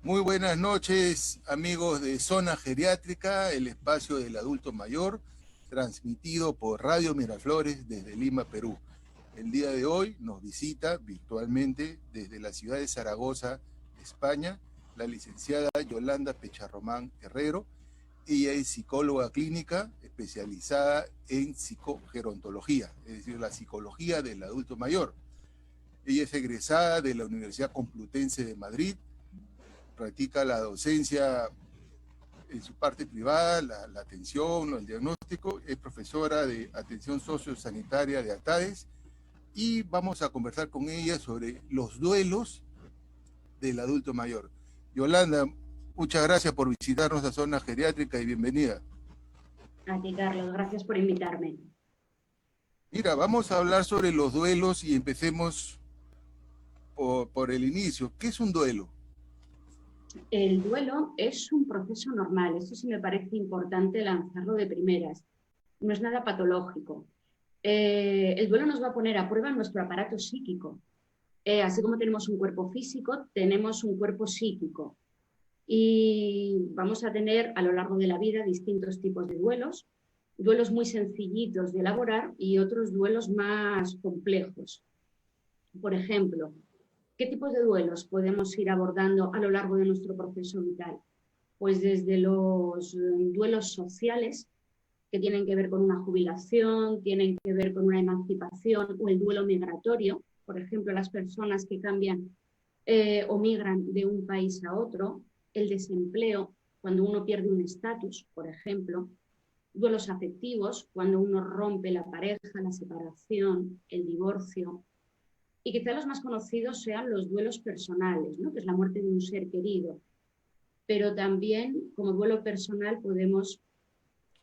Muy buenas noches, amigos de Zona Geriátrica, el espacio del adulto mayor, transmitido por Radio Miraflores desde Lima, Perú. El día de hoy nos visita virtualmente desde la ciudad de Zaragoza, España, la licenciada Yolanda Pecharromán Herrero. Ella es psicóloga clínica especializada en psicogerontología, es decir, la psicología del adulto mayor. Ella es egresada de la Universidad Complutense de Madrid, practica la docencia en su parte privada, la atención, el diagnóstico, es profesora de atención sociosanitaria de ATADES y vamos a conversar con ella sobre los duelos del adulto mayor. Yolanda, muchas gracias por visitarnos a Zona Geriátrica y bienvenida. A ti, Carlos, gracias por invitarme. Mira, vamos a hablar sobre los duelos y empecemos por el inicio. ¿Qué es un duelo? El duelo es un proceso normal, esto sí me parece importante lanzarlo de primeras, no es nada patológico. El duelo nos va a poner a prueba nuestro aparato psíquico. Así como tenemos un cuerpo físico, tenemos un cuerpo psíquico. Y vamos a tener a lo largo de la vida distintos tipos de duelos, duelos muy sencillitos de elaborar y otros duelos más complejos. Por ejemplo, ¿qué tipos de duelos podemos ir abordando a lo largo de nuestro proceso vital? Pues desde los duelos sociales, que tienen que ver con una jubilación, tienen que ver con una emancipación, o el duelo migratorio, por ejemplo, las personas que cambian o migran de un país a otro, el desempleo, cuando uno pierde un estatus, por ejemplo, duelos afectivos, cuando uno rompe la pareja, la separación, el divorcio. Y quizá los más conocidos sean los duelos personales, ¿no? Que es la muerte de un ser querido. Pero también como duelo personal podemos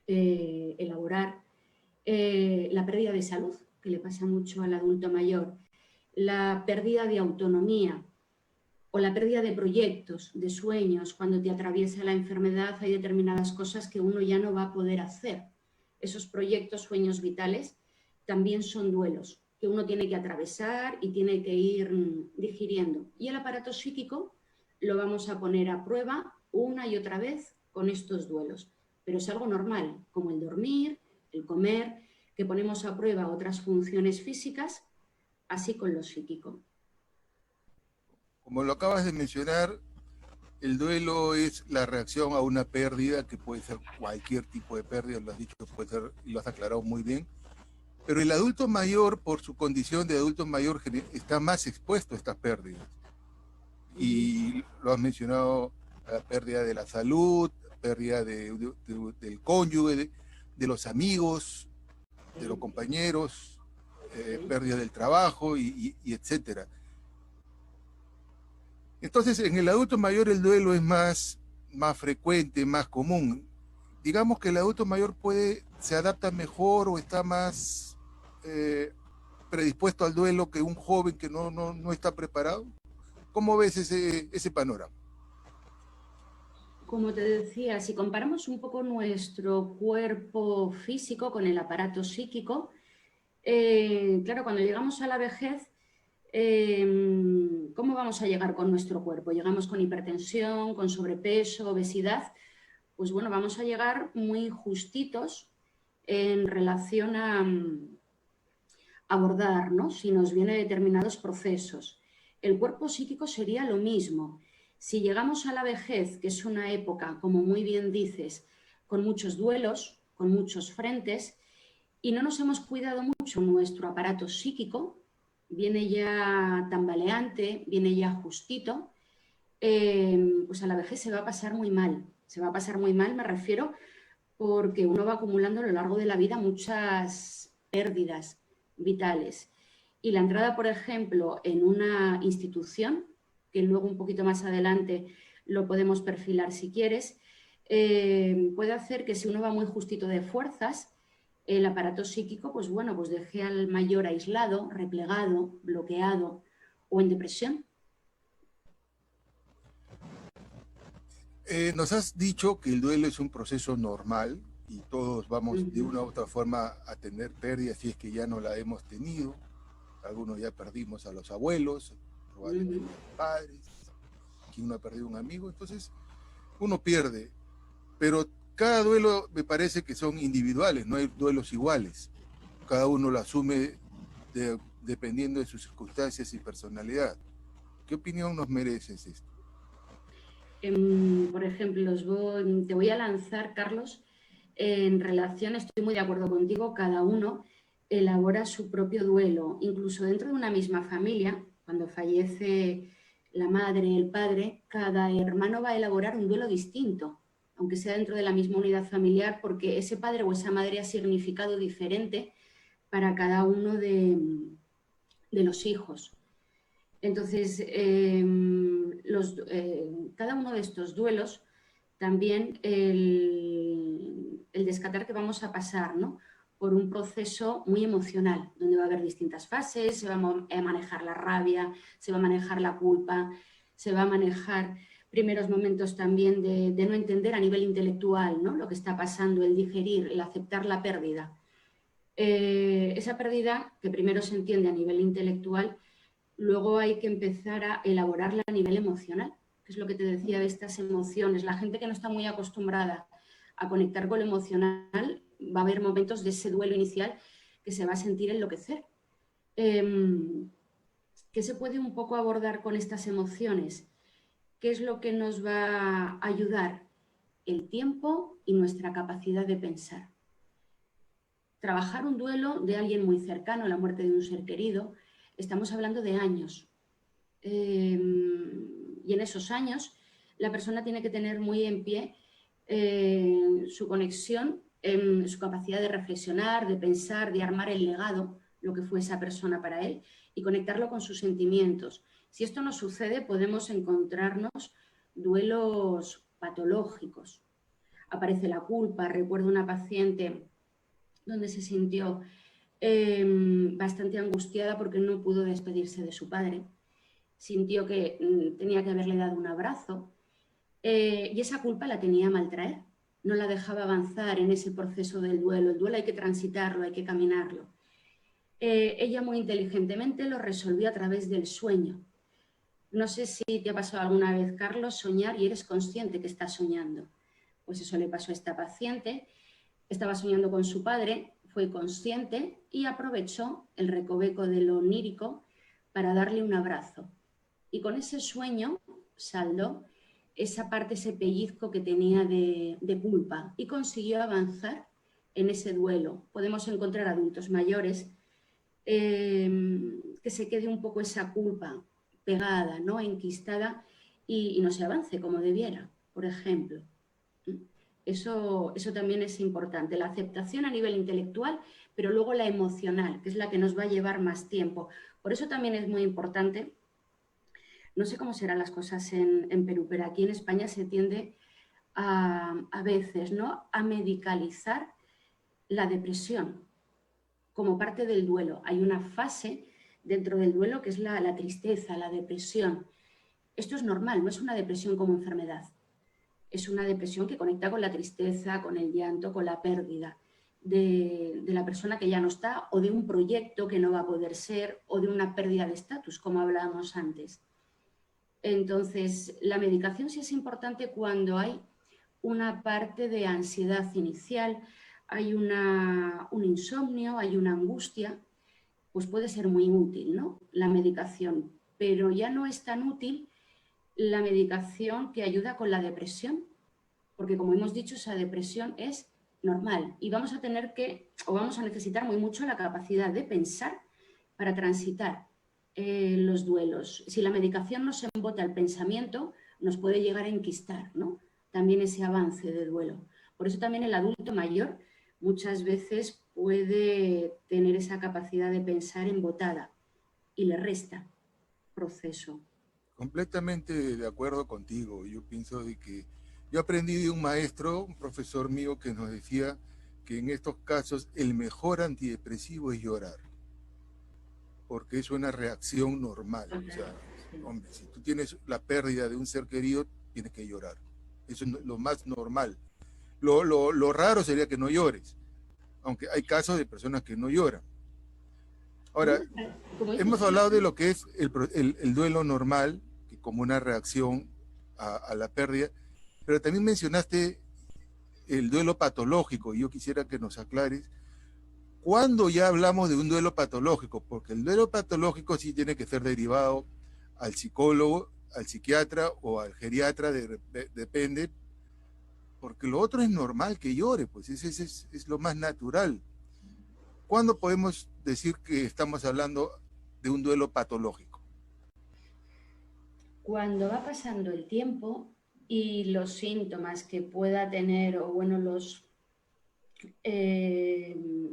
elaborar la pérdida de salud, que le pasa mucho al adulto mayor, la pérdida de autonomía o la pérdida de proyectos, de sueños. Cuando te atraviesa la enfermedad hay determinadas cosas que uno ya no va a poder hacer. Esos proyectos, sueños vitales, también son duelos que uno tiene que atravesar y tiene que ir digiriendo. Y el aparato psíquico lo vamos a poner a prueba una y otra vez con estos duelos. Pero es algo normal, como el dormir, el comer, que ponemos a prueba otras funciones físicas, así con lo psíquico. Como lo acabas de mencionar, el duelo es la reacción a una pérdida, que puede ser cualquier tipo de pérdida, lo has dicho, puede ser, y lo has aclarado muy bien. Pero el adulto mayor, por su condición de adulto mayor, está más expuesto a estas pérdidas. Y lo has mencionado, la pérdida de la salud, pérdida del cónyuge, de los amigos, de los compañeros, pérdida del trabajo, y etcétera. Entonces, en el adulto mayor el duelo es más frecuente, más común. Digamos que el adulto mayor se adapta mejor o está más predispuesto al duelo que un joven que no está preparado. ¿Cómo ves ese panorama? Como te decía, si comparamos un poco nuestro cuerpo físico con el aparato psíquico, claro, cuando llegamos a la vejez, ¿cómo vamos a llegar con nuestro cuerpo? ¿Llegamos con hipertensión, con sobrepeso, obesidad? Pues bueno, vamos a llegar muy justitos en relación a abordar, ¿no? Si nos vienen determinados procesos. El cuerpo psíquico sería lo mismo. Si llegamos a la vejez, que es una época, como muy bien dices, con muchos duelos, con muchos frentes, y no nos hemos cuidado mucho nuestro aparato psíquico, viene ya tambaleante, viene ya justito, pues a la vejez se va a pasar muy mal. Se va a pasar muy mal, me refiero, porque uno va acumulando a lo largo de la vida muchas pérdidas vitales. Y la entrada, por ejemplo, en una institución, que luego un poquito más adelante lo podemos perfilar si quieres, puede hacer que si uno va muy justito de fuerzas, el aparato psíquico, pues bueno, pues deje al mayor aislado, replegado, bloqueado o en depresión. Nos has dicho que el duelo es un proceso normal y todos vamos de una u otra forma a tener pérdidas si es que ya no la hemos tenido. Algunos ya perdimos a los abuelos, probablemente a los padres, quien no ha perdido un amigo, entonces uno pierde, pero cada duelo me parece que son individuales, no hay duelos iguales, cada uno lo asume dependiendo de sus circunstancias y personalidad. ¿Qué opinión nos mereces esto? Por ejemplo, te voy a lanzar, Carlos, en relación, estoy muy de acuerdo contigo, cada uno elabora su propio duelo, incluso dentro de una misma familia, cuando fallece la madre, el padre, cada hermano va a elaborar un duelo distinto, aunque sea dentro de la misma unidad familiar, porque ese padre o esa madre ha significado diferente para cada uno de los hijos. Entonces, cada uno de estos duelos, también el descartar que vamos a pasar, ¿no?, por un proceso muy emocional, donde va a haber distintas fases, se va a manejar la rabia, se va a manejar la culpa, se va a manejar primeros momentos también de no entender a nivel intelectual, ¿no?, lo que está pasando, el digerir, el aceptar la pérdida. Esa pérdida, que primero se entiende a nivel intelectual, luego hay que empezar a elaborarla a nivel emocional, que es lo que te decía de estas emociones. La gente que no está muy acostumbrada a conectar con lo emocional, va a haber momentos de ese duelo inicial que se va a sentir enloquecer. ¿Qué se puede un poco abordar con estas emociones? ¿Qué es lo que nos va a ayudar? El tiempo y nuestra capacidad de pensar. Trabajar un duelo de alguien muy cercano, la muerte de un ser querido, estamos hablando de años. Y en esos años la persona tiene que tener muy en pie su conexión, su capacidad de reflexionar, de pensar, de armar el legado, lo que fue esa persona para él, y conectarlo con sus sentimientos. Si esto no sucede, podemos encontrarnos duelos patológicos. Aparece la culpa. Recuerdo una paciente donde se sintió bastante angustiada porque no pudo despedirse de su padre. Sintió que tenía que haberle dado un abrazo y esa culpa la tenía a maltraer. No la dejaba avanzar en ese proceso del duelo. El duelo hay que transitarlo, hay que caminarlo. Ella muy inteligentemente lo resolvió a través del sueño. No sé si te ha pasado alguna vez, Carlos, soñar y eres consciente que estás soñando. Pues eso le pasó a esta paciente. Estaba soñando con su padre, fue consciente y aprovechó el recoveco de lo onírico para darle un abrazo. Y con ese sueño saldó esa parte, ese pellizco que tenía de culpa, y consiguió avanzar en ese duelo. Podemos encontrar adultos mayores que se quede un poco esa culpa pegada, ¿no?, enquistada, y no se avance como debiera, por ejemplo. Eso también es importante, la aceptación a nivel intelectual, pero luego la emocional, que es la que nos va a llevar más tiempo. Por eso también es muy importante, no sé cómo serán las cosas en Perú, pero aquí en España se tiende a veces, ¿no?, a medicalizar la depresión como parte del duelo. Hay una fase dentro del duelo que es la tristeza, la depresión. Esto es normal, no es una depresión como enfermedad. Es una depresión que conecta con la tristeza, con el llanto, con la pérdida de la persona que ya no está, o de un proyecto que no va a poder ser, o de una pérdida de estatus, como hablábamos antes. Entonces, la medicación sí es importante cuando hay una parte de ansiedad inicial, hay un insomnio, hay una angustia, pues puede ser muy útil, ¿no?, la medicación, pero ya no es tan útil la medicación que ayuda con la depresión, porque como hemos dicho, esa depresión es normal y vamos a tener vamos a necesitar muy mucho la capacidad de pensar para transitar los duelos. Si la medicación nos embota el pensamiento, nos puede llegar a enquistar, ¿no?, también ese avance de duelo. Por eso también el adulto mayor muchas veces puede tener esa capacidad de pensar embotada y le resta proceso. Completamente de acuerdo contigo. Yo pienso de que yo aprendí de un maestro, un profesor mío, que nos decía que en estos casos el mejor antidepresivo es llorar, porque es una reacción normal. O sea, hombre, si tú tienes la pérdida de un ser querido, tienes que llorar. Eso es lo más normal. Lo raro sería que no llores, aunque hay casos de personas que no lloran. Ahora, hemos hablado de lo que es el duelo normal, que como una reacción a la pérdida, pero también mencionaste el duelo patológico, y yo quisiera que nos aclares, ¿cuándo ya hablamos de un duelo patológico? Porque el duelo patológico sí tiene que ser derivado al psicólogo, al psiquiatra o al geriatra, depende, porque lo otro es normal que llore, pues es lo más natural. ¿Cuándo podemos decir que estamos hablando de un duelo patológico? Cuando va pasando el tiempo y los síntomas que pueda tener, o bueno,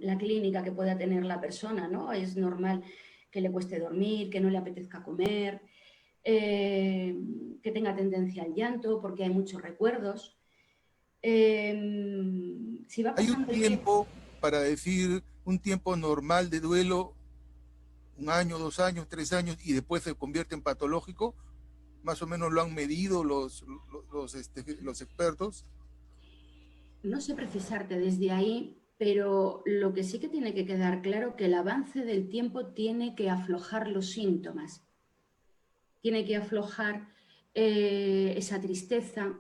la clínica que pueda tener la persona, ¿no? Es normal que le cueste dormir, que no le apetezca comer, que tenga tendencia al llanto porque hay muchos recuerdos. Si va ¿Hay un pasando el tiempo, tiempo para decir un tiempo normal de duelo, un año, 2 años, 3 años, y después se convierte en patológico? ¿Más o menos lo han medido los expertos? no sé precisarte desde ahí, pero lo que sí que tiene que quedar claro que el avance del tiempo tiene que aflojar los síntomas, tiene que aflojar esa tristeza,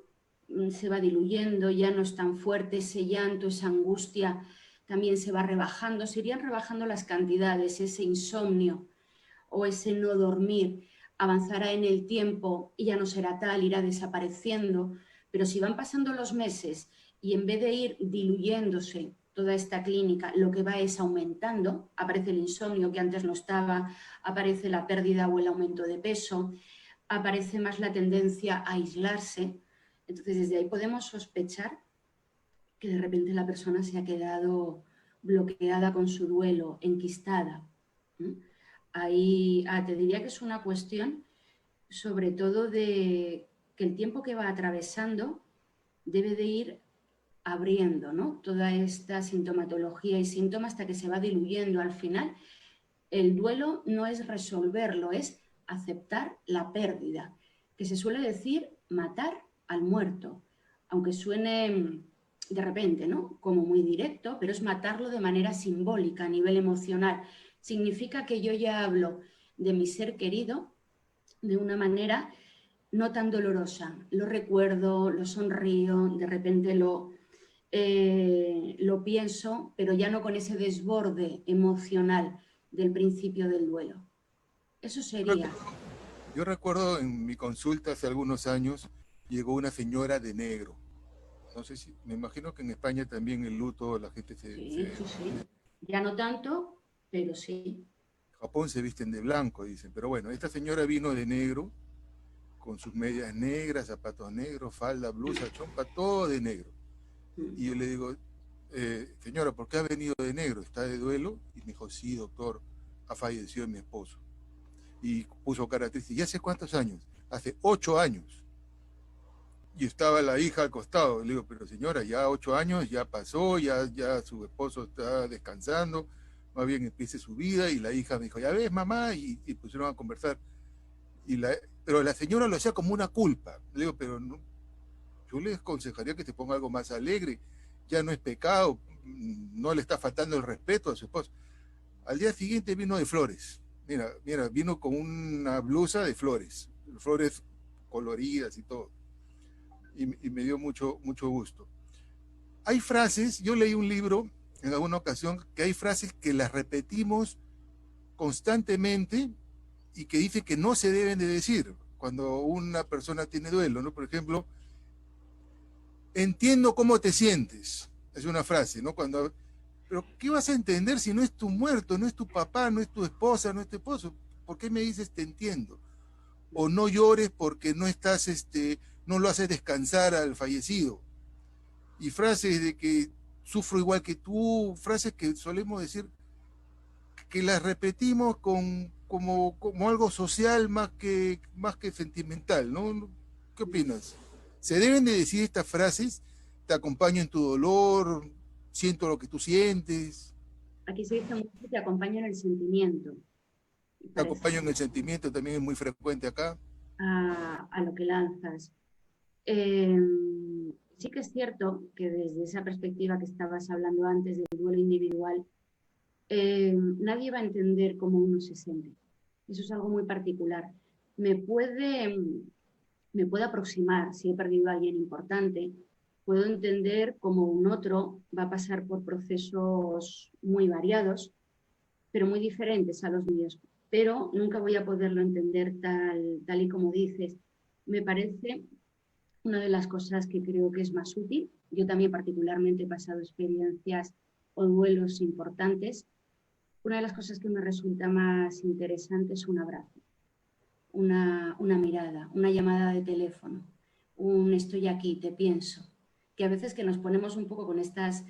se va diluyendo, ya no es tan fuerte ese llanto, esa angustia, también se va rebajando, se irían rebajando las cantidades, ese insomnio o ese no dormir avanzará en el tiempo y ya no será tal, irá desapareciendo, pero si van pasando los meses y en vez de ir diluyéndose toda esta clínica, lo que va es aumentando, aparece el insomnio que antes no estaba, aparece la pérdida o el aumento de peso, aparece más la tendencia a aislarse. Entonces, desde ahí podemos sospechar que de repente la persona se ha quedado bloqueada con su duelo, enquistada. Ahí te diría que es una cuestión sobre todo de que el tiempo que va atravesando debe de ir abriendo, ¿no? Toda esta sintomatología y síntomas hasta que se va diluyendo. Al final, el duelo no es resolverlo, es aceptar la pérdida, que se suele decir matar al muerto, aunque suene de repente, ¿no? Como muy directo, pero es matarlo de manera simbólica, a nivel emocional. Significa que yo ya hablo de mi ser querido de una manera no tan dolorosa. Lo recuerdo, lo sonrío, de repente lo pienso, pero ya no con ese desborde emocional del principio del duelo. Eso sería. Yo recuerdo en mi consulta hace algunos años, llegó una señora de negro. No sé si, me imagino que en España también el luto, la gente Sí, sí, sí. Ya no tanto, pero sí. Japón se visten de blanco, dicen. Pero bueno, esta señora vino de negro, con sus medias negras, zapatos negros, falda, blusa, chompa, todo de negro. Mm. Y yo le digo, señora, ¿por qué ha venido de negro? ¿Está de duelo? Y me dijo, sí, doctor, ha fallecido mi esposo. Y puso cara triste. ¿Y hace cuántos años? Hace 8 años. Y estaba la hija al costado. Le digo, pero señora, ya 8 años, ya pasó, ya su esposo está descansando, más bien empiece su vida. Y la hija me dijo, ya ves, mamá, y pusieron a conversar. Pero la señora lo hacía como una culpa. Le digo, pero no, yo le aconsejaría que se ponga algo más alegre. Ya no es pecado, no le está faltando el respeto a su esposo. Al día siguiente vino de flores. Mira, vino con una blusa de flores, flores coloridas y todo. Y me dio mucho gusto. Hay frases, yo leí un libro en alguna ocasión, que hay frases que las repetimos constantemente y que dice que no se deben de decir cuando una persona tiene duelo, ¿no? Por ejemplo, entiendo cómo te sientes, es una frase, ¿no? Pero ¿qué vas a entender si no es tu muerto, no es tu papá, no es tu esposa, no es tu esposo? ¿Por qué me dices te entiendo? O no llores porque no estás, no lo haces descansar al fallecido. Y frases de que sufro igual que tú, frases que solemos decir que las repetimos como algo social más que sentimental, ¿no? ¿Qué opinas? ¿Se deben de decir estas frases? Te acompaño en tu dolor, siento lo que tú sientes, Aquí se dice mucho que te acompaña en el sentimiento, te acompaño en el sentimiento, también es muy frecuente acá. a lo que lanzas. Eh, sí que es cierto que desde esa perspectiva que estabas hablando antes del duelo individual, nadie va a entender cómo uno se siente. Eso es algo muy particular. Me puede, me puedo aproximar si he perdido a alguien importante, puedo entender cómo un otro va a pasar por procesos muy variados, pero muy diferentes a los míos. Pero nunca voy a poderlo entender tal y como dices. Me parece una de las cosas que creo que es más útil. Yo también particularmente he pasado experiencias o duelos importantes. Una de las cosas que me resulta más interesante es un abrazo, una mirada, una llamada de teléfono, un estoy aquí, te pienso. Que a veces que nos ponemos un poco con estas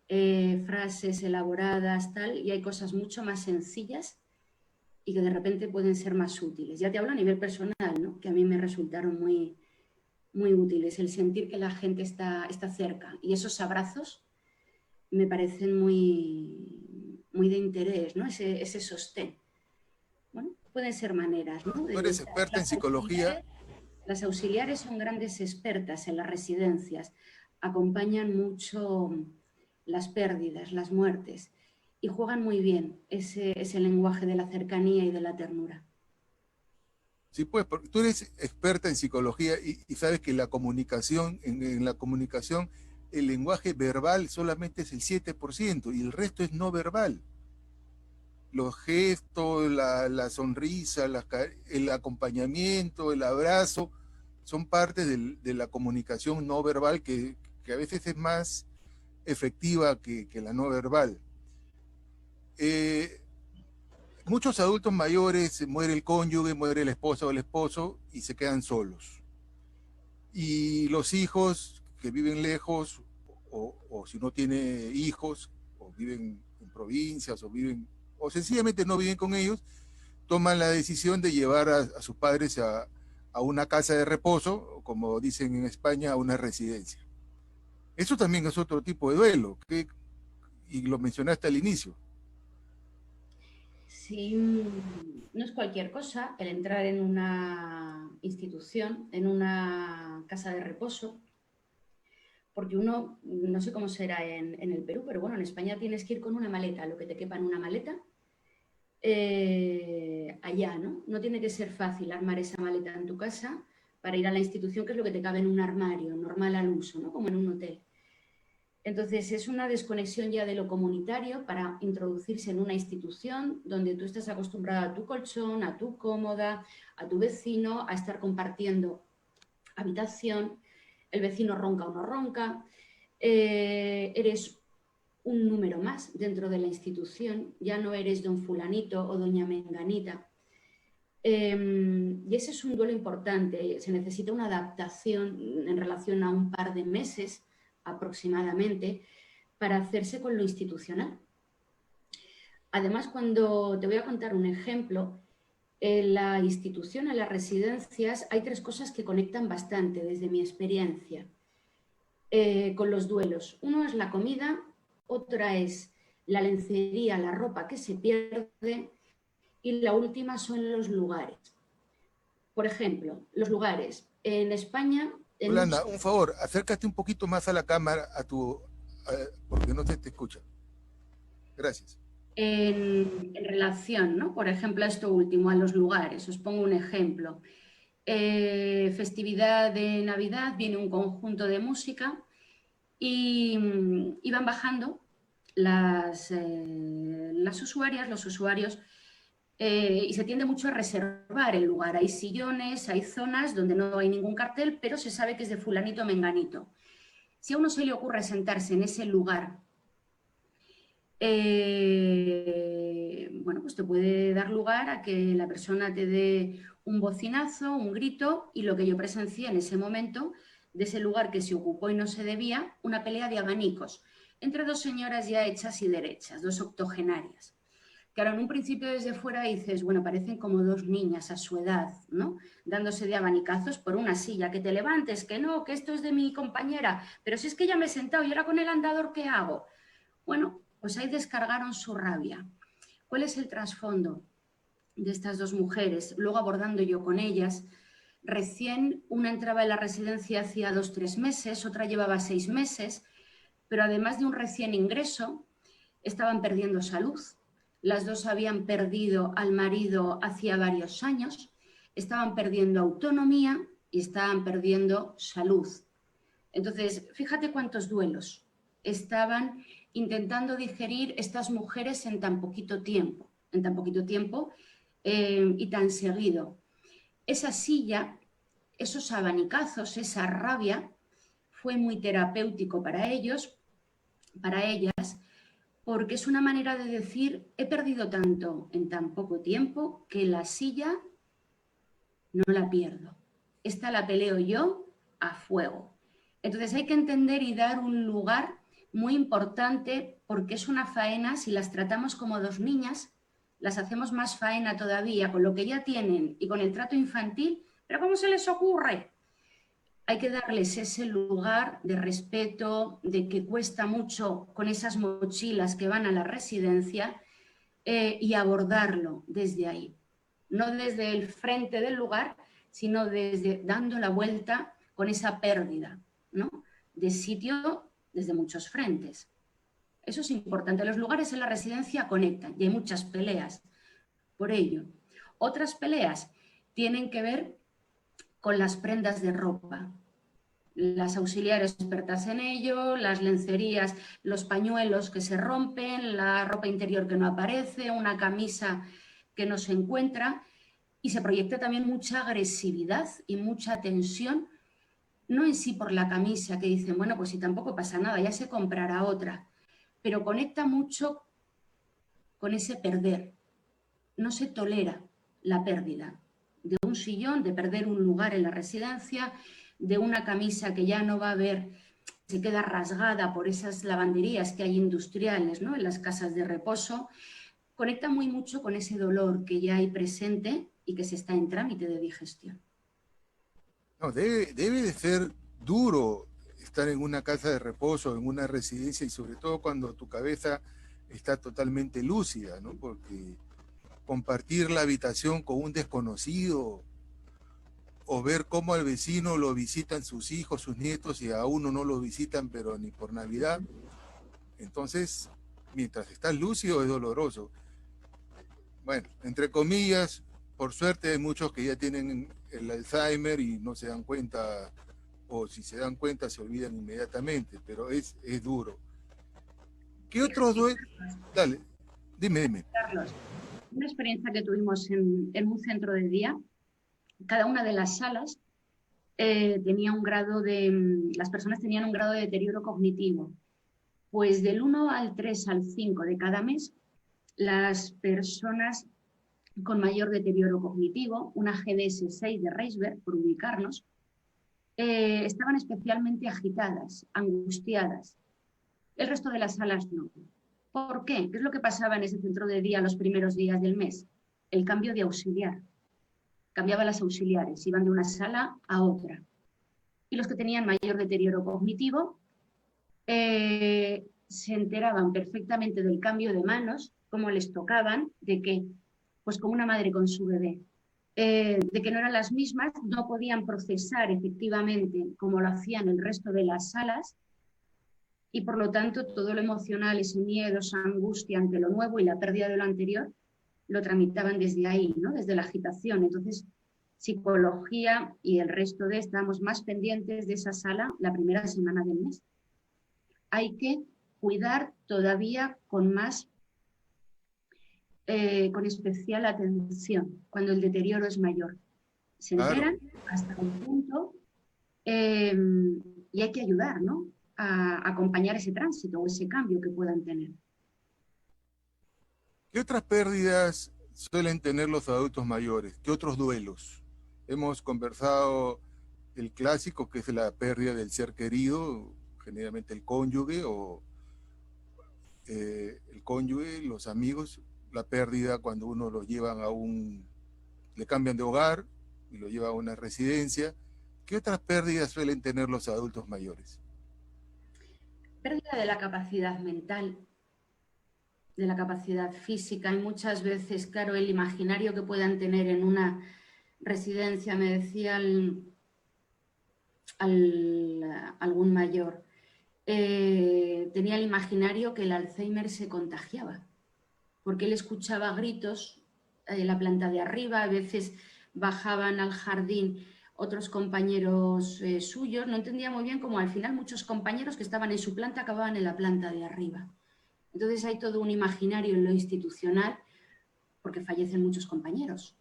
frases elaboradas, tal, y hay cosas mucho más sencillas y que de repente pueden ser más útiles. Ya te hablo a nivel personal, ¿no? Que a mí me resultaron muy útiles, el sentir que la gente está cerca. Y esos abrazos me parecen muy de interés, ¿no? Ese sostén. Bueno, pueden ser maneras, ¿no? Tú eres experta en psicología. Las auxiliares son grandes expertas en las residencias, acompañan mucho las pérdidas, las muertes, y juegan muy bien ese lenguaje de la cercanía y de la ternura. Sí, pues, porque tú eres experta en psicología y sabes que la comunicación, en la comunicación, el lenguaje verbal solamente es el 7% y el resto es no verbal. Los gestos, la sonrisa, el acompañamiento, el abrazo, son parte de la comunicación no verbal que a veces es más efectiva que la no verbal. Muchos adultos mayores, muere el cónyuge, muere la esposa o el esposo y se quedan solos. Y los hijos que viven lejos, o si no tiene hijos, o viven en provincias, o sencillamente no viven con ellos, toman la decisión de llevar a sus padres a una casa de reposo, o como dicen en España, a una residencia. Eso también es otro tipo de duelo, y lo mencionaste al inicio. Sí, no es cualquier cosa el entrar en una institución, en una casa de reposo, porque uno, no sé cómo será en el Perú, pero bueno, en España tienes que ir con una maleta, lo que te quepa en una maleta, allá, ¿no? No tiene que ser fácil armar esa maleta en tu casa para ir a la institución, que es lo que te cabe en un armario normal al uso, ¿no? Como en un hotel. Entonces, es una desconexión ya de lo comunitario para introducirse en una institución donde tú estás acostumbrado a tu colchón, a tu cómoda, a tu vecino, a estar compartiendo habitación, el vecino ronca o no ronca, eres un número más dentro de la institución, ya no eres don fulanito o doña menganita. Y ese es un duelo importante, se necesita una adaptación en relación a un par de meses aproximadamente para hacerse con lo institucional. Además, cuando te voy a contar un ejemplo, en la institución, en las residencias, hay tres cosas que conectan bastante desde mi experiencia con los duelos. Uno es la comida, otra es la lencería, la ropa que se pierde, y la última son los lugares. Por ejemplo, los lugares. En España... Yolanda, un favor, acércate un poquito más a la cámara, porque no te escucha. Gracias. En relación, ¿no? Por ejemplo, a esto último, a los lugares. Os pongo un ejemplo. Festividad de Navidad, viene un conjunto de música y van bajando las usuarias, los usuarios, y se tiende mucho a reservar el lugar. Hay sillones, hay zonas donde no hay ningún cartel, pero se sabe que es de fulanito o menganito. Si a uno se le ocurre sentarse en ese lugar, bueno, pues te puede dar lugar a que la persona te dé un bocinazo, un grito, y lo que yo presencié en ese momento, de ese lugar que se ocupó y no se debía, una pelea de abanicos entre dos señoras ya hechas y derechas, dos octogenarias. Claro, en un principio desde fuera dices, bueno, parecen como dos niñas a su edad, ¿no? Dándose de abanicazos por una silla, que te levantes, que no, que esto es de mi compañera, pero si es que ya me he sentado y ahora con el andador, ¿qué hago? Bueno, pues ahí descargaron su rabia. ¿Cuál es el trasfondo de estas dos mujeres? Luego abordando yo con ellas, recién una entraba en la residencia hacía 2 o 3 meses, otra llevaba 6 meses, pero además de un recién ingreso, estaban perdiendo salud. Las dos habían perdido al marido hacía varios años, estaban perdiendo autonomía y estaban perdiendo salud. Entonces, fíjate cuántos duelos estaban intentando digerir estas mujeres en tan poquito tiempo y tan seguido. Esa silla, esos abanicazos, esa rabia, fue muy terapéutico para ellos, para ellas, porque es una manera de decir, he perdido tanto en tan poco tiempo que la silla no la pierdo. Esta la peleo yo a fuego. Entonces hay que entender y dar un lugar muy importante, porque es una faena, si las tratamos como dos niñas, las hacemos más faena todavía con lo que ya tienen y con el trato infantil, pero ¿cómo se les ocurre? Hay que darles ese lugar de respeto, de que cuesta mucho con esas mochilas que van a la residencia y abordarlo desde ahí. No desde el frente del lugar, sino desde dando la vuelta con esa pérdida, ¿no? De sitio desde muchos frentes. Eso es importante. Los lugares en la residencia conectan y hay muchas peleas por ello. Otras peleas tienen que ver con las prendas de ropa. Las auxiliares expertas en ello, las lencerías, los pañuelos que se rompen, la ropa interior que no aparece, una camisa que no se encuentra, y se proyecta también mucha agresividad y mucha tensión, no en sí por la camisa, que dicen, bueno, pues si tampoco pasa nada, ya se comprará otra, pero conecta mucho con ese perder. No se tolera la pérdida de un sillón, de perder un lugar en la residencia, de una camisa que ya no va a ver, se queda rasgada por esas lavanderías que hay industriales, ¿no?, en las casas de reposo. Conecta muy mucho con ese dolor que ya hay presente y que se está en trámite de digestión. No, debe de ser duro estar en una casa de reposo, en una residencia, y sobre todo cuando tu cabeza está totalmente lúcida, ¿no? Porque compartir la habitación con un desconocido o ver cómo al vecino lo visitan sus hijos, sus nietos, y a uno no lo visitan, pero ni por Navidad. Entonces, mientras estás lúcido es doloroso. Bueno, entre comillas, por suerte hay muchos que ya tienen el Alzheimer y no se dan cuenta, o si se dan cuenta se olvidan inmediatamente, pero es duro. ¿Qué otros duelos? Dale, dime. Carlos, una experiencia que tuvimos en un centro de día, cada una de las salas tenía un grado las personas tenían un grado de deterioro cognitivo. Pues del 1 al 3 al 5 de cada mes, las personas con mayor deterioro cognitivo, una GDS-6 de Reisberg, por ubicarnos, estaban especialmente agitadas, angustiadas. El resto de las salas no. ¿Por qué? ¿Qué es lo que pasaba en ese centro de día los primeros días del mes? El cambio de auxiliar. Cambiaban las auxiliares, iban de una sala a otra. Y los que tenían mayor deterioro cognitivo se enteraban perfectamente del cambio de manos, cómo les tocaban, de que, pues como una madre con su bebé, de que no eran las mismas, no podían procesar efectivamente como lo hacían el resto de las salas, y por lo tanto todo lo emocional, ese miedo, esa angustia ante lo nuevo y la pérdida de lo anterior, lo tramitaban desde ahí, ¿no?, desde la agitación. Entonces, psicología y el resto estamos más pendientes de esa sala la primera semana del mes. Hay que cuidar todavía con especial atención cuando el deterioro es mayor. Se enteran hasta un punto y hay que ayudar, ¿no?, a acompañar ese tránsito o ese cambio que puedan tener. ¿Qué otras pérdidas suelen tener los adultos mayores? ¿Qué otros duelos? Hemos conversado el clásico, que es la pérdida del ser querido, generalmente el cónyuge los amigos, la pérdida cuando uno lo llevan le cambian de hogar y lo llevan a una residencia. ¿Qué otras pérdidas suelen tener los adultos mayores? Pérdida de la capacidad mental, de la capacidad física, y muchas veces, claro, el imaginario que puedan tener en una residencia. Me decía algún mayor, tenía el imaginario que el Alzheimer se contagiaba, porque él escuchaba gritos en la planta de arriba, a veces bajaban al jardín otros compañeros suyos, no entendía muy bien cómo al final muchos compañeros que estaban en su planta acababan en la planta de arriba. Entonces hay todo un imaginario en lo institucional, porque fallecen muchos compañeros,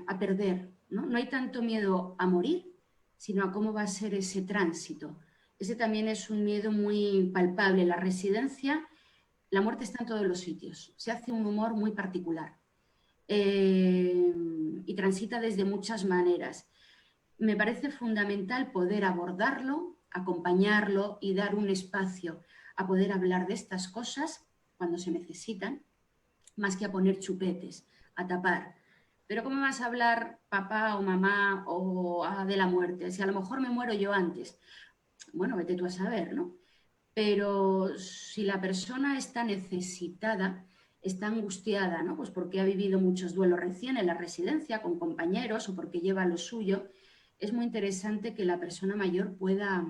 a perder, ¿no? No hay tanto miedo a morir, sino a cómo va a ser ese tránsito. Ese también es un miedo muy palpable. La residencia, la muerte está en todos los sitios. Se hace un humor muy particular y transita desde muchas maneras. Me parece fundamental poder abordarlo, acompañarlo y dar un espacio a poder hablar de estas cosas cuando se necesitan, más que a poner chupetes, a tapar. Pero ¿cómo vas a hablar papá o mamá o de la muerte? Si a lo mejor me muero yo antes, bueno, vete tú a saber, ¿no? Pero si la persona está necesitada, está angustiada, ¿no? Pues porque ha vivido muchos duelos recién en la residencia con compañeros o porque lleva lo suyo, es muy interesante que la persona mayor pueda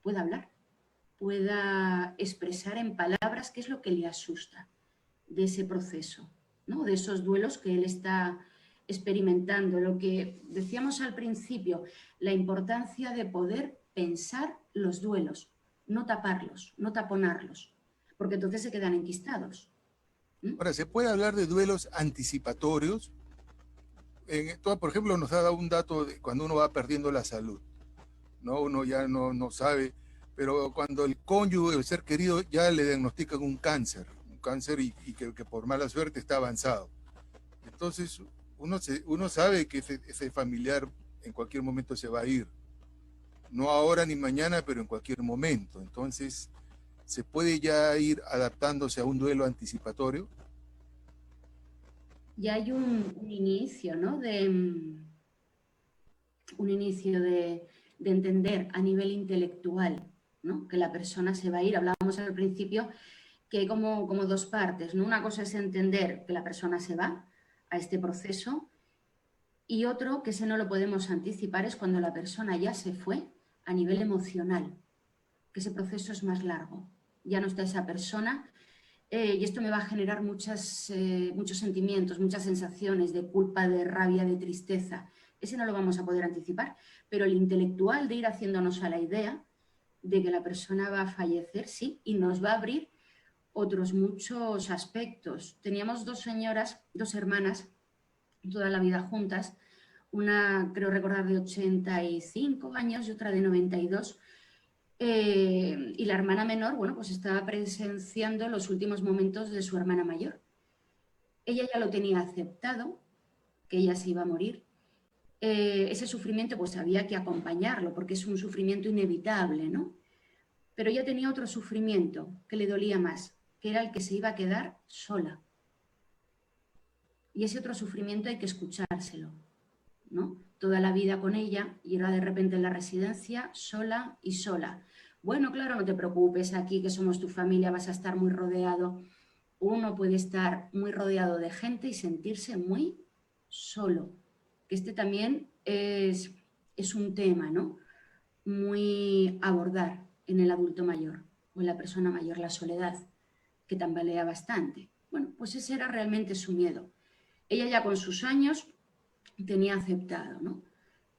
hablar, pueda expresar en palabras qué es lo que le asusta de ese proceso, ¿no? De esos duelos que él está experimentando. Lo que decíamos al principio, la importancia de poder pensar los duelos, no taparlos, no taponarlos, porque entonces se quedan enquistados. Ahora, ¿se puede hablar de duelos anticipatorios? Por ejemplo, nos ha dado un dato de cuando uno va perdiendo la salud, ¿no? Uno ya no sabe, pero cuando el cónyuge, el ser querido, ya le diagnostican un cáncer y que por mala suerte está avanzado. Entonces, uno sabe que ese familiar en cualquier momento se va a ir. No ahora ni mañana, pero en cualquier momento. Entonces, ¿se puede ya ir adaptándose a un duelo anticipatorio? Ya hay un inicio, ¿no? Un inicio de entender a nivel intelectual, ¿no? Que la persona se va a ir. Hablábamos al principio que hay como dos partes, ¿no? Una cosa es entender que la persona se va a este proceso y otro, que ese no lo podemos anticipar, es cuando la persona ya se fue a nivel emocional, que ese proceso es más largo. Ya no está esa persona y esto me va a generar muchos sentimientos, muchas sensaciones de culpa, de rabia, de tristeza. Ese no lo vamos a poder anticipar, pero el intelectual de ir haciéndonos a la idea de que la persona va a fallecer, sí, y nos va a abrir otros muchos aspectos. Teníamos dos señoras, dos hermanas, toda la vida juntas, una creo recordar de 85 años y otra de 92, y la hermana menor, bueno, pues estaba presenciando los últimos momentos de su hermana mayor. Ella ya lo tenía aceptado, que ella se iba a morir. Ese sufrimiento pues había que acompañarlo porque es un sufrimiento inevitable, ¿no? Pero ella tenía otro sufrimiento que le dolía más, que era el que se iba a quedar sola. Y ese otro sufrimiento hay que escuchárselo, ¿no? Toda la vida con ella y ahora de repente en la residencia sola y sola. Bueno, claro, no te preocupes, aquí que somos tu familia vas a estar muy rodeado. Uno puede estar muy rodeado de gente y sentirse muy solo. Que este también es un tema, ¿no? Muy a abordar en el adulto mayor o en la persona mayor, la soledad, que tambalea bastante. Bueno, pues ese era realmente su miedo. Ella ya con sus años tenía aceptado, ¿no?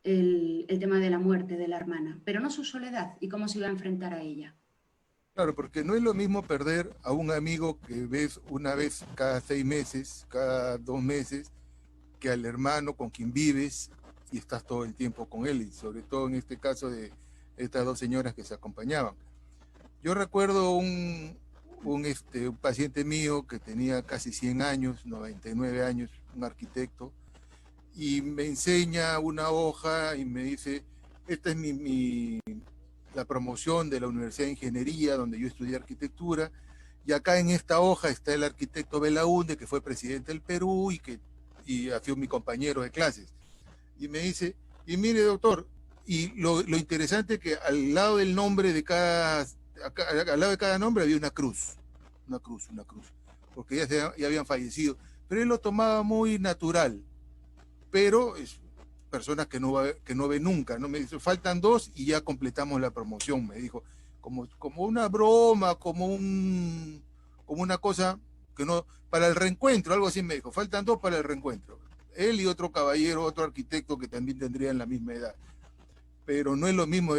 El tema de la muerte de la hermana, pero no su soledad y cómo se iba a enfrentar a ella. Claro, porque no es lo mismo perder a un amigo que ves una vez cada 6 meses, cada 2 meses, que al hermano con quien vives y estás todo el tiempo con él, y sobre todo en este caso de estas dos señoras que se acompañaban. Yo recuerdo un paciente mío que tenía casi 100 años, 99 años, un arquitecto, y me enseña una hoja y me dice, esta es la promoción de la Universidad de Ingeniería, donde yo estudié arquitectura, y acá en esta hoja está el arquitecto Belaunde, que fue presidente del Perú y ha sido mi compañero de clases. Y me dice, y mire doctor, y lo interesante es que al lado del nombre de al lado de cada nombre había una cruz, porque ya habían fallecido, pero él lo tomaba muy natural, pero es personas que no ve nunca, ¿no? Me dice, faltan dos y ya completamos la promoción, me dijo, como una broma, como una cosa que no, para el reencuentro, algo así me dijo, faltan dos para el reencuentro. él y otro caballero, otro arquitecto que también tendrían la misma edad. Pero no es lo mismo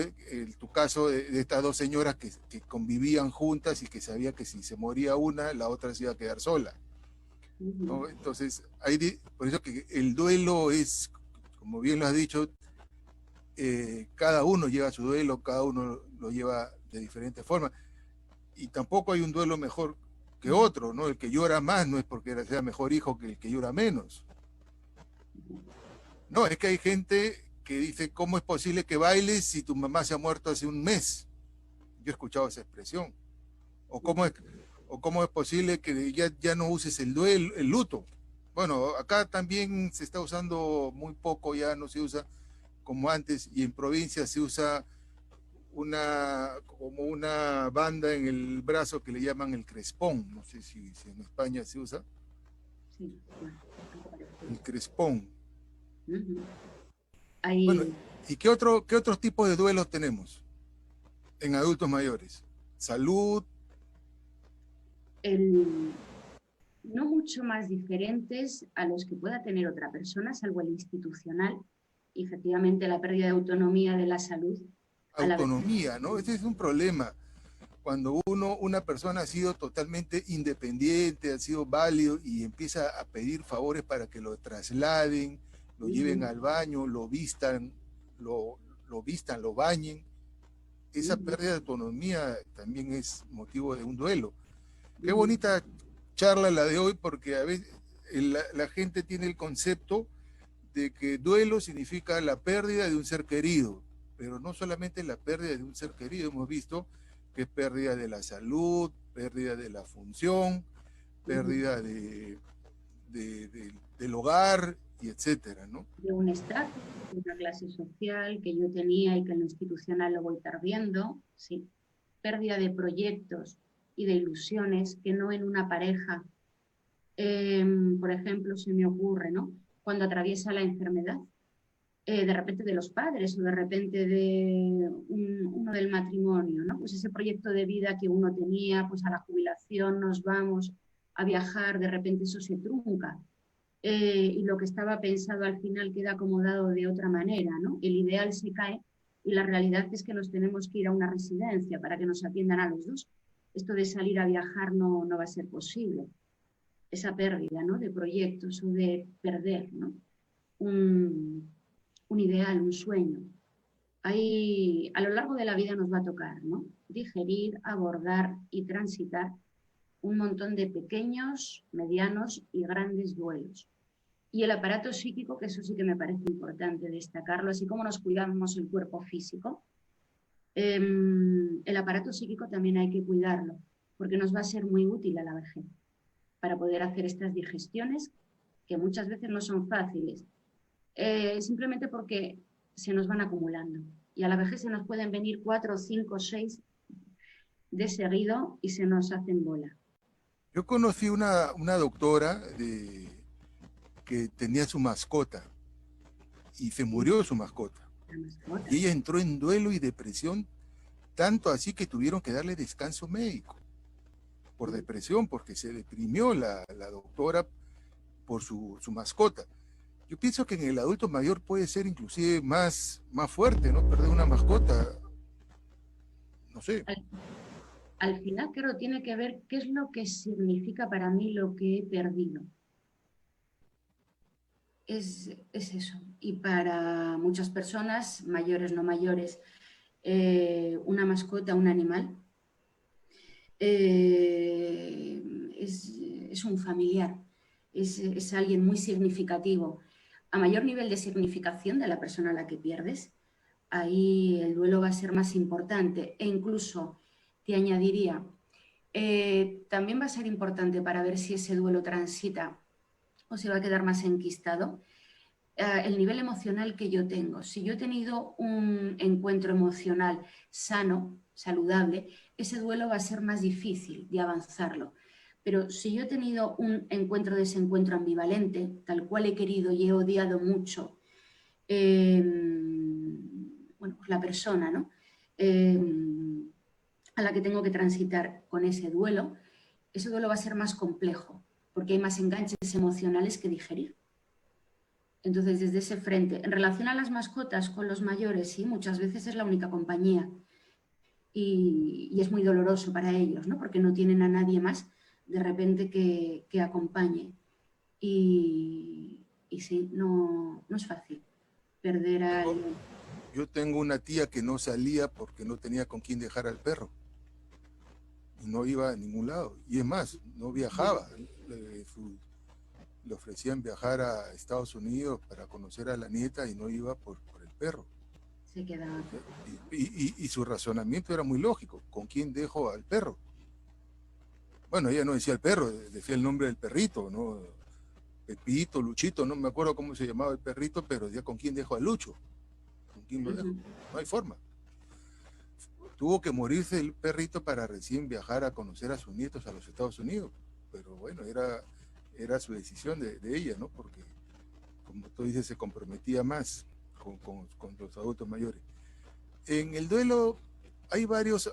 tu caso de estas dos señoras que convivían juntas y que sabía que si se moría una, la otra se iba a quedar sola, ¿no? Entonces, por eso que el duelo es, como bien lo has dicho, cada uno lleva su duelo, cada uno lo lleva de diferente forma, y tampoco hay un duelo mejor que otro, ¿no? El que llora más no es porque sea mejor hijo que el que llora menos. No, es que hay gente que dice, ¿cómo es posible que bailes si tu mamá se ha muerto hace un mes? Yo he escuchado esa expresión. O cómo es posible que ya no uses el duelo, el luto. Bueno, acá también se está usando muy poco, ya no se usa como antes, y en provincia se usa como una banda en el brazo que le llaman el crespón. No sé si en España se usa. Sí, el crespón. Bueno, Hay ¿y qué otros tipos de duelos tenemos en adultos mayores? Salud. no mucho más diferentes a los que pueda tener otra persona, salvo el institucional, y efectivamente la pérdida de autonomía de la salud a la vez. Autonomía, ¿no? Ese es un problema. Cuando una persona ha sido totalmente independiente, ha sido válido y empieza a pedir favores para que lo trasladen, lo lleven al baño, lo vistan, lo bañen, esa pérdida de autonomía también es motivo de un duelo. Qué bonita charla la de hoy, porque a veces la gente tiene el concepto de que duelo significa la pérdida de un ser querido, pero no solamente la pérdida de un ser querido, hemos visto que es pérdida de la salud, pérdida de la función, pérdida del hogar, y etcétera, ¿no? De un estatus, de una clase social que yo tenía y que en lo institucional lo voy perdiendo, sí. Pérdida de proyectos y de ilusiones que no en una pareja. Por ejemplo, se me ocurre, ¿no? Cuando atraviesa la enfermedad, de repente de los padres o de repente de uno del matrimonio, ¿no? Pues ese proyecto de vida que uno tenía, pues a la jubilación nos vamos a viajar, de repente eso se trunca. Y lo que estaba pensado al final queda acomodado de otra manera, ¿no? El ideal se cae y la realidad es que nos tenemos que ir a una residencia para que nos atiendan a los dos. Esto de salir a viajar no va a ser posible. Esa pérdida, ¿no? De proyectos o de perder, ¿no? Un ideal, un sueño. Ahí, a lo largo de la vida nos va a tocar, ¿no? Digerir, abordar y transitar un montón de pequeños, medianos y grandes duelos. Y el aparato psíquico, que eso sí que me parece importante destacarlo, así como nos cuidamos el cuerpo físico, el aparato psíquico también hay que cuidarlo, porque nos va a ser muy útil a la vejez para poder hacer estas digestiones que muchas veces no son fáciles, simplemente porque se nos van acumulando. Y a la vejez se nos pueden venir 4, 5, 6 de seguido y se nos hacen bola. Yo conocí una doctora que tenía su mascota y se murió su mascota. Y ella entró en duelo y depresión, tanto así que tuvieron que darle descanso médico por depresión, porque se deprimió la doctora por su mascota. Yo pienso que en el adulto mayor puede ser inclusive más fuerte, ¿no? Perder una mascota, no sé. Al final, claro, tiene que ver qué es lo que significa para mí lo que he perdido. Es eso. Y para muchas personas, mayores, no mayores, una mascota, un animal, es un familiar, es alguien muy significativo. A mayor nivel de significación de la persona a la que pierdes, ahí el duelo va a ser más importante. E incluso te añadiría, también va a ser importante para ver si ese duelo transita o se va a quedar más enquistado, el nivel emocional que yo tengo. Si yo he tenido un encuentro emocional sano, saludable, ese duelo va a ser más difícil de avanzarlo. Pero si yo he tenido un desencuentro ambivalente, tal cual he querido y he odiado mucho, bueno, pues la persona, ¿no? A la que tengo que transitar con ese duelo va a ser más complejo, porque hay más enganches emocionales que digerir. Entonces, desde ese frente, en relación a las mascotas con los mayores, sí, muchas veces es la única compañía y es muy doloroso para ellos, ¿no? Porque no tienen a nadie más de repente que acompañe. Y sí, no es fácil perder a Yo, alguien. yo tengo una tía que no salía porque no tenía con quién dejar al perro. Y no iba a ningún lado. Y es más, no viajaba. Le ofrecían viajar a Estados Unidos para conocer a la nieta y no iba por el perro. Se queda. Y su razonamiento era muy lógico. ¿Con quién dejo al perro? Bueno, ella no decía el perro, decía el nombre del perrito, ¿no? Pepito, Luchito, no me acuerdo cómo se llamaba el perrito, pero decía con quién dejo a Lucho. ¿Con quién lo dejo? No hay forma. Tuvo que morirse el perrito para recién viajar a conocer a sus nietos a los Estados Unidos. Pero bueno, era su decisión de ella, ¿no? Porque, como tú dices, se comprometía más con los adultos mayores. En el duelo hay varios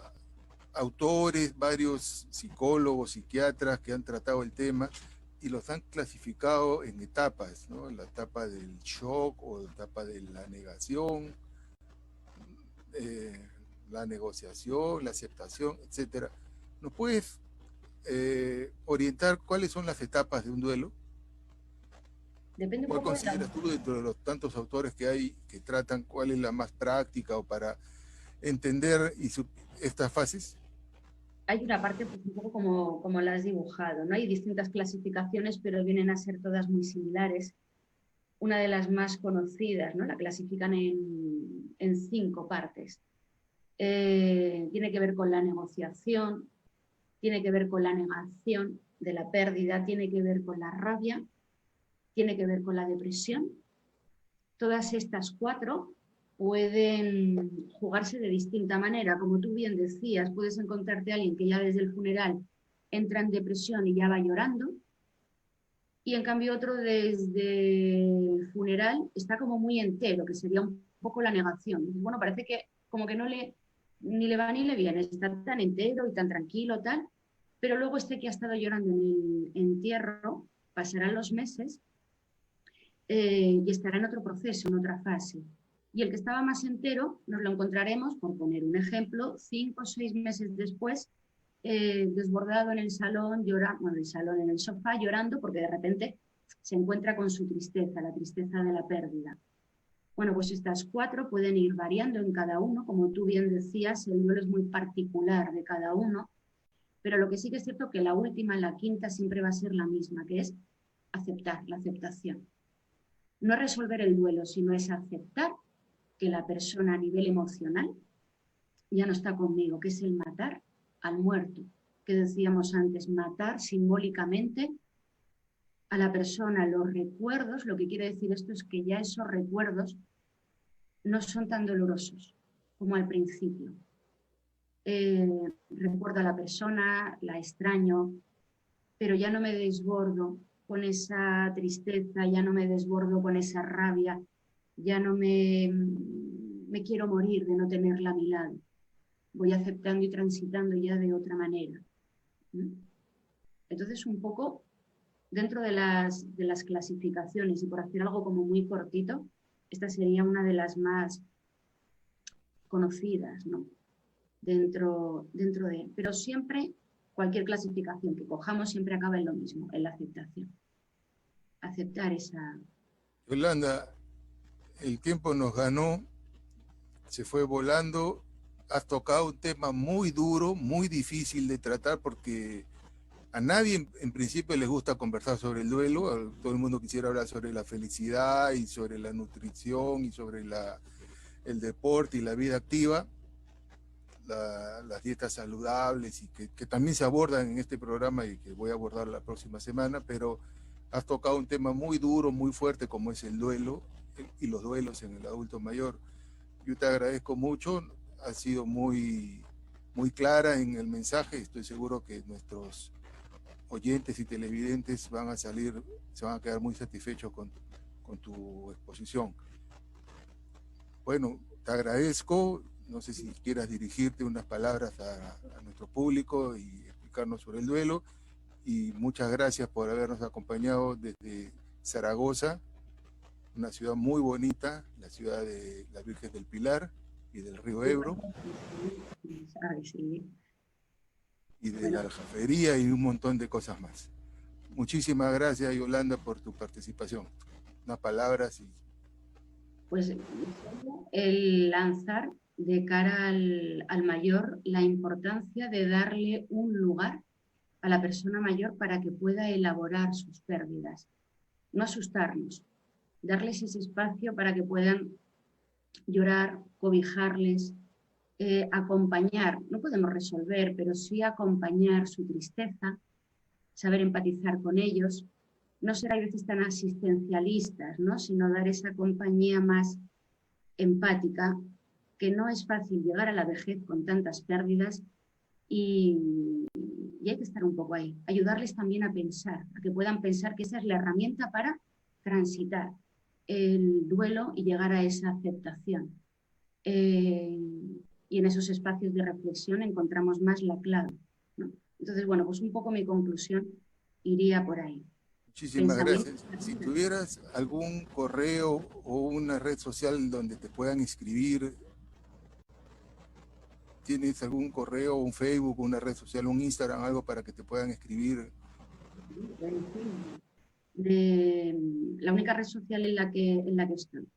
autores, varios psicólogos, psiquiatras que han tratado el tema y los han clasificado en etapas, ¿no? La etapa del shock o la etapa de la negación, la negociación, la aceptación, etcétera. ¿Nos puedes orientar cuáles son las etapas de un duelo? Depende un ¿Cuál poco de consideras tú dentro de los tantos autores que hay que tratan cuál es la más práctica o para entender estas fases? Hay una parte pues, un poco como la has dibujado, ¿no? Hay distintas clasificaciones, pero vienen a ser todas muy similares. Una de las más conocidas, ¿no? La clasifican en 5 partes. Tiene que ver con la negociación, tiene que ver con la negación de la pérdida, tiene que ver con la rabia, tiene que ver con la depresión. Todas estas 4 pueden jugarse de distinta manera. Como tú bien decías, puedes encontrarte a alguien que ya desde el funeral entra en depresión y ya va llorando, y en cambio otro desde el funeral está como muy entero, que sería un poco la negación. Bueno, parece que como que ni le va ni le viene, está tan entero y tan tranquilo, tal, pero luego este que ha estado llorando en el entierro, pasarán los meses y estará en otro proceso, en otra fase. Y el que estaba más entero nos lo encontraremos, por poner un ejemplo, 5 o 6 meses después, desbordado en el salón, bueno, en el salón, en el sofá, llorando porque de repente se encuentra con su tristeza, la tristeza de la pérdida. Bueno, pues estas 4 pueden ir variando en cada uno, como tú bien decías, el duelo es muy particular de cada uno, pero lo que sí que es cierto que la última, la quinta, siempre va a ser la misma, que es aceptar, la aceptación. No resolver el duelo, sino es aceptar que la persona a nivel emocional ya no está conmigo, que es el matar al muerto, que decíamos antes, matar simbólicamente a la persona, los recuerdos. Lo que quiere decir esto es que ya esos recuerdos no son tan dolorosos como al principio. Recuerdo a la persona, la extraño, pero ya no me desbordo con esa tristeza, ya no me desbordo con esa rabia, ya no me quiero morir de no tenerla a mi lado. Voy aceptando y transitando ya de otra manera. Entonces, un poco dentro de las clasificaciones, y por hacer algo como muy cortito, esta sería una de las más conocidas, ¿no? Dentro de... Pero siempre, cualquier clasificación que cojamos siempre acaba en lo mismo, en la aceptación. Aceptar esa... Yolanda, el tiempo nos ganó, se fue volando. Has tocado un tema muy duro, muy difícil de tratar porque a nadie en principio les gusta conversar sobre el duelo. Todo el mundo quisiera hablar sobre la felicidad y sobre la nutrición y sobre el deporte y la vida activa, las dietas saludables y que también se abordan en este programa y que voy a abordar la próxima semana, pero has tocado un tema muy duro, muy fuerte como es el duelo y los duelos en el adulto mayor. Yo te agradezco mucho, has sido muy clara en el mensaje, estoy seguro que nuestros oyentes y televidentes se van a quedar muy satisfechos con tu exposición. Bueno, te agradezco, no sé si quieras dirigirte unas palabras a nuestro público y explicarnos sobre el duelo, y muchas gracias por habernos acompañado desde Zaragoza. una ciudad muy bonita, la ciudad de la Virgen del Pilar y del río Ebro, Ay, sí. y de Bueno, la aljafería y un montón de cosas más. Muchísimas gracias, Yolanda, por tu participación. Unas palabras y... pues el lanzar de cara al mayor la importancia de darle un lugar a la persona mayor para que pueda elaborar sus pérdidas. No asustarnos, darles ese espacio para que puedan llorar, cobijarles, acompañar. No podemos resolver, pero sí acompañar su tristeza, saber empatizar con ellos, no ser a veces tan asistencialistas, ¿no? Sino dar esa compañía más empática, que no es fácil llegar a la vejez con tantas pérdidas y hay que estar un poco ahí, ayudarles también a pensar, a que puedan pensar que esa es la herramienta para transitar el duelo y llegar a esa aceptación. Y en esos espacios de reflexión encontramos más la clave, ¿no? Entonces, bueno, pues un poco mi conclusión iría por ahí. Muchísimas Pensamiento. gracias. Si tuvieras algún correo o una red social donde te puedan escribir, ¿tienes algún correo, un Facebook, una red social, un Instagram, algo para que te puedan escribir? La única red social en la que estoy.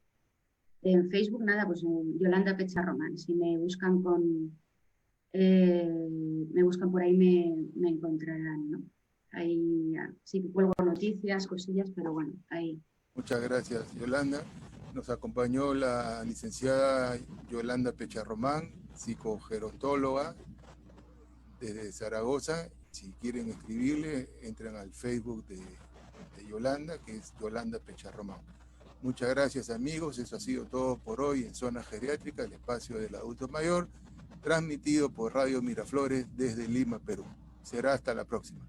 En Facebook, nada, pues Yolanda Pecha Román. Si me buscan por ahí, me encontrarán, ¿no? Ahí sí que cuelgo noticias, cosillas, pero bueno, ahí. Muchas gracias, Yolanda. Nos acompañó la licenciada Yolanda Pecharromán, psicogerontóloga desde Zaragoza. Si quieren escribirle, entran al Facebook de Yolanda, que es Yolanda Pecharromán. Muchas gracias, amigos. Eso ha sido todo por hoy en Zona Geriátrica, el espacio del adulto mayor, transmitido por Radio Miraflores desde Lima, Perú. Será hasta la próxima.